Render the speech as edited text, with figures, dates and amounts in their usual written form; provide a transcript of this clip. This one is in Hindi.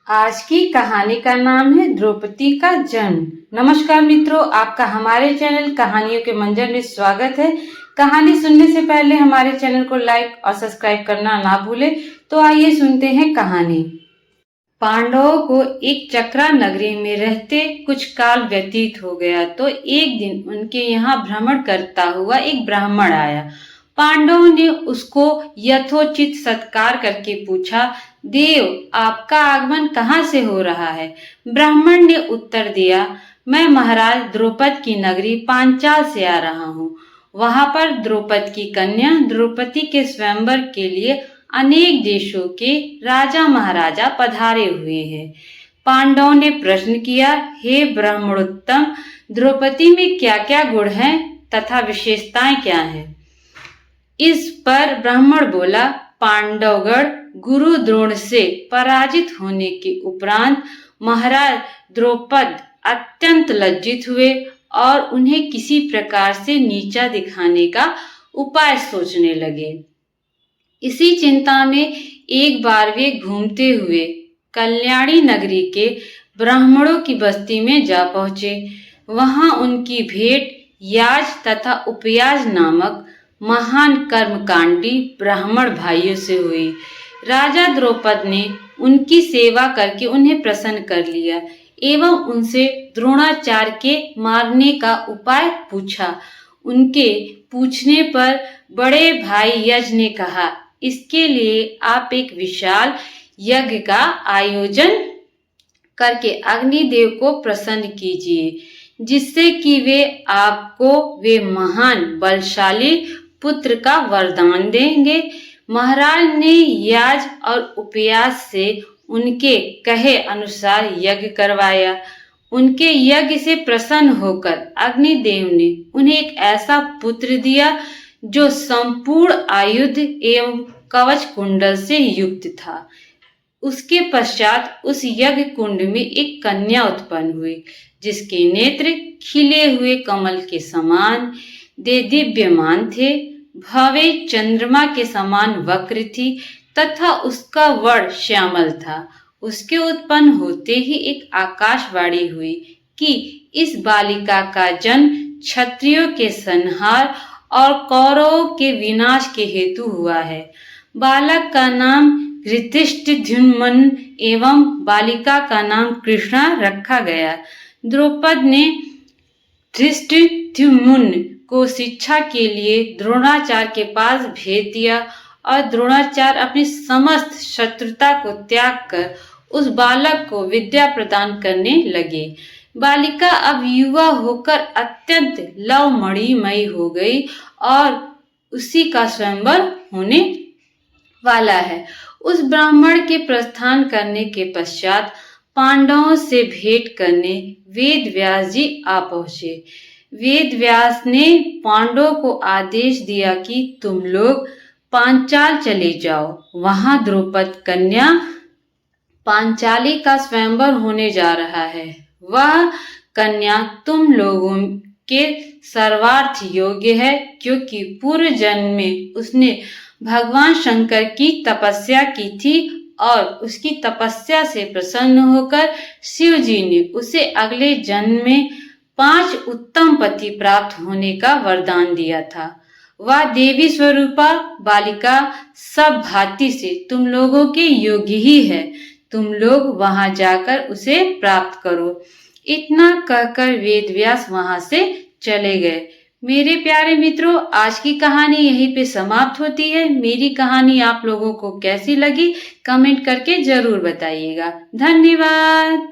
आज की कहानी का नाम है द्रौपदी का जन्म। नमस्कार मित्रों, आपका हमारे चैनल कहानियों के मंजर में स्वागत है। कहानी सुनने से पहले हमारे चैनल को लाइक और सब्सक्राइब करना ना भूलें। तो आइए सुनते हैं कहानी। पांडवों को एक चक्रा नगरी में रहते कुछ काल व्यतीत हो गया तो एक दिन उनके यहाँ भ्रमण करता हुआ एक ब्राह्मण आया। पांडवों ने उसको यथोचित सत्कार करके पूछा, देव, आपका आगमन कहाँ से हो रहा है? ब्राह्मण ने उत्तर दिया, मैं महाराज द्रौपद की नगरी पांचाल से आ रहा हूँ। वहां पर द्रौपद की कन्या द्रौपदी के स्वयंवर के लिए अनेक देशों के राजा महाराजा पधारे हुए हैं। पांडवों ने प्रश्न किया, हे ब्राह्मणोत्तम, द्रौपदी में क्या क्या गुण हैं तथा विशेषताएं क्या हैं? इस पर ब्राह्मण बोला, पांडवगण गुरु द्रोण से पराजित होने के उपरांत महाराज द्रौपद अत्यंत लज्जित हुए और उन्हें किसी प्रकार से नीचा दिखाने का उपाय सोचने लगे। इसी चिंता में एक बार वे घूमते हुए कल्याणी नगरी के ब्राह्मणों की बस्ती में जा पहुंचे। वहां उनकी भेंट याज तथा उपयाज नामक महान कर्मकांडी ब्राह्मण भाइयों से हुई। राजा द्रौपद ने उनकी सेवा करके उन्हें प्रसन्न कर लिया एवं उनसे द्रोणाचार्य के मारने का उपाय पूछा। उनके पूछने पर बड़े भाई यज ने कहा, इसके लिए आप एक विशाल यज्ञ का आयोजन करके अग्निदेव को प्रसन्न कीजिए, जिससे कि वे आपको वे महान बलशाली पुत्र का वरदान देंगे। महाराज ने याज और उपयास से उनके कहे अनुसार यज्ञ करवाया। उनके यज्ञ से प्रसन्न होकर अग्निदेव ने उन्हें एक ऐसा पुत्र दिया जो संपूर्ण आयुध एवं कवच कुंडल से युक्त था। उसके पश्चात उस यज्ञ कुंड में एक कन्या उत्पन्न हुई, जिसके नेत्र खिले हुए कमल के समान दिव्यमान थे, भवे चंद्रमा के समान वक्र थी तथा उसका वर्ण श्यामल था। उसके उत्पन्न होते ही एक आकाशवाणी हुई कि इस बालिका का जन्म क्षत्रियों के संहार और कौरवों के विनाश के हेतु हुआ है। बालक का नाम धृष्टद्युम्न एवं बालिका का नाम कृष्णा रखा गया। द्रौपद ने धृष्टद्युम्न को शिक्षा के लिए द्रोणाचार्य के पास भेज दिया और द्रोणाचार्य अपनी समस्त शत्रुता को त्याग कर उस बालक को विद्या प्रदान करने लगे। बालिका अब युवा होकर अत्यंत लवमणिमयी हो गई और उसी का स्वयंवर होने वाला है। उस ब्राह्मण के प्रस्थान करने के पश्चात पांडवों से भेंट करने वेद व्यास जी आ पहुंचे। वेद व्यास ने पांडवों को आदेश दिया कि तुम लोग पांचाल चले जाओ। वहां द्रौपद कन्या पांचाली का स्वयंवर होने जा रहा है। वह कन्या तुम लोगों के सर्वार्थ योग्य है, क्योंकि पूर्व जन्म में उसने भगवान शंकर की तपस्या की थी और उसकी तपस्या से प्रसन्न होकर शिव जी ने उसे अगले जन्म में 5 उत्तम पति प्राप्त होने का वरदान दिया था। वह देवी स्वरूपा बालिका सब भांति से तुम लोगों के योग्य ही है। तुम लोग वहां जाकर उसे प्राप्त करो। इतना कहकर वेदव्यास वहां से चले गए। मेरे प्यारे मित्रों, आज की कहानी यहीं पे समाप्त होती है। मेरी कहानी आप लोगों को कैसी लगी कमेंट करके जरूर बताइएगा। धन्यवाद।